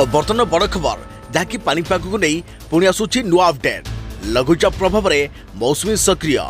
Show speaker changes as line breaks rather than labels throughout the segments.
बर्तमान बड़ खबर जहाँकि पानीपाग को नहीं पुणी आसूची नुआ अपडेट। लघुचाप प्रभाव में मौसुमी सक्रिय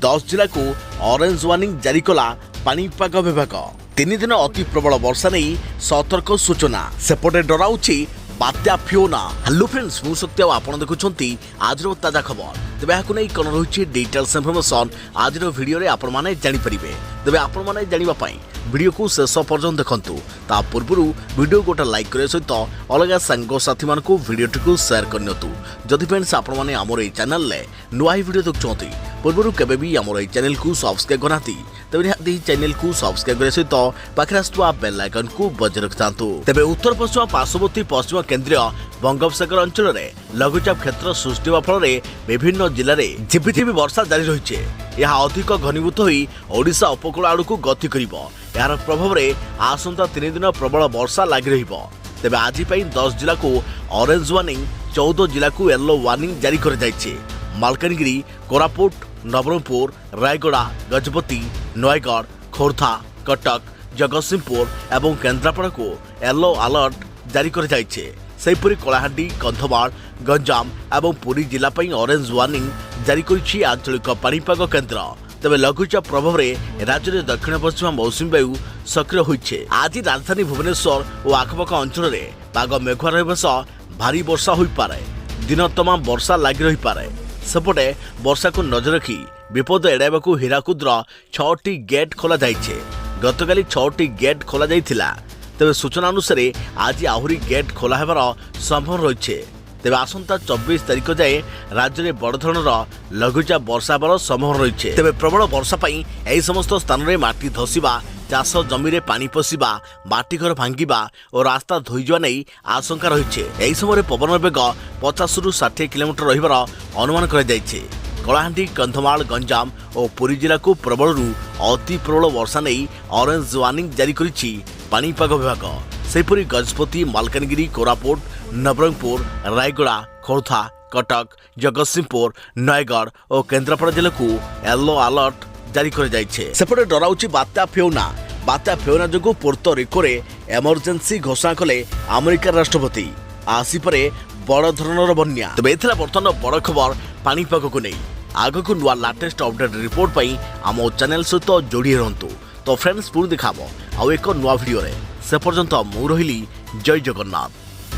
10 जिला को ऑरेंज वार्निंग जारी कला पानीपाग विभाग। 3 दिन अति प्रबल वर्षा नहीं सतर्क सूचना सेपटे डराउछि बात्या फियोना। हेलो फ्रेंड्स मु सत्य आपन देखुछंती आजरो ताजा खबर। तबे याकु नै कोन रहुछि डिटेल्स इन्फॉर्मेशन आजरो वीडियो रे आपन माने जानि परिबे। तबे आपन माने जानिबा पई वीडियो को शेष पर्यंत देखंतु। ता पूर्वरु वीडियो गोटा लाइक करे सहित अलग सांग साथी मान को वीडियो को शेयर करनियतु। जदि फ्रेंड्स आपन माने हमर ए चैनल ले नुआ वीडियो देखुछंती पूर्वरु केबे भी हमर ए चैनल को सब्सक्राइब करनाती तबे निहाती चैनल को सब्सक्राइब करे सहित पाखरे आस्तुवा बेल आइकन को बजाय रखतांतु। तबे उत्तर पश्चिम पार्श्ववर्ती पश्चिम केंद्रीय बंगोपसागर अंचल में लघुचाप क्षेत्र सृष्टि होगा फल विभिन्न जिले में झिपिझिपि वर्षा जारी रही है। यह अधिक घनीभूत होई ओडिशा उपकूल आड़ को गति करिबो। यार प्रभाव में आसंता 3 दिन प्रबल वर्षा लगी रहिबो। तेबे आज 10 जिला को ऑरेंज वार्निंग 14 जिला को येलो वार्निंग जारी कर जायछि। मालकानगिरी, कोरापुट, नवरंगपुर, रायगड़ा, गजपति, नयगढ़, खोर्धा, कटक, जगतसिंहपुर एवं केन्द्रापड़ा को येलो अलर्ट जारी कर जायछि। सेहीपरि कलाहांडी, कंधमाल, गंजाम एवं पुरी जिला ऑरेंज वार्निंग जारी करिछि आंचलिक पानीपाग केन्द्र। तेबे लघुचाप प्रभाव में राज्य में दक्षिण पश्चिम मौसुमी वायु सक्रिय होइछे। आज राजधानी भुवनेश्वर और आखपाख अंचल में पाग मेघुआ रहिबा सह भारी वर्षा होई पारे। दिन तमाम वर्षा लगी रही पारे। सेपटे वर्षा को नजर रखी विपद एड़ाइबाकू हीराकुद्र 6टी गेट खोला जाइछे। गतकाली 6टी गेट खोला जाइथिला। तेबे सूचना अनुसार आज आहरी गेट खोला हेबार संभावना रही। तेबे आसंता 24 तारिख जाए राज्य में बड़ धरणर लघुचाप वर्षा हेबार संभावना रही। तेबे प्रबल वर्षा पई एही समस्त स्थान में माटी धसीबा, चाष जमी में पानी पशिबा, माटीघर भांगिबा और रास्ता धोईजा नहीं आशंका रही। एही समय पवन बेग 50 ରୁ 60 किलोमीटर रहिबार अनुमान करा जायछि। कलाहांडी, कंधमाल, गंजाम और पुरी जिला को प्रबल अति प्रबल वर्षा नहीं ऑरेंज वार्निंग जारी करिछि पानीपाग विभाग। सेहीपरि गजपति, मालकानगिरी, कोरापुट, नवरंगपुर, रायगड़ा, खोर्धा, कटक, जगतसिंहपुर, नयगढ़ और केन्द्रापड़ा जिला को येलो अलर्ट जारी कर जायछि। सेपटे डराउछि बात्या फियोना। बात्या फियोना जोगु पोर्तो रिको रे इमरजेंसी घोषणा कले अमेरिका राष्ट्रपति। आसी परे बड़ धरणर बन्या। तबे एथला बर्तमान बड़ खबर पानीपाग को नहीं। आगको नुआ लेटेस्ट अपडेट रिपोर्ट पई आम चैनल सहित जोड़ी रहंतु। तो फ्रेंड्स पुणी देखाबो आउ एक नुआ वीडियो रे। से पर्यंत मु रहिली जय जगन्नाथ।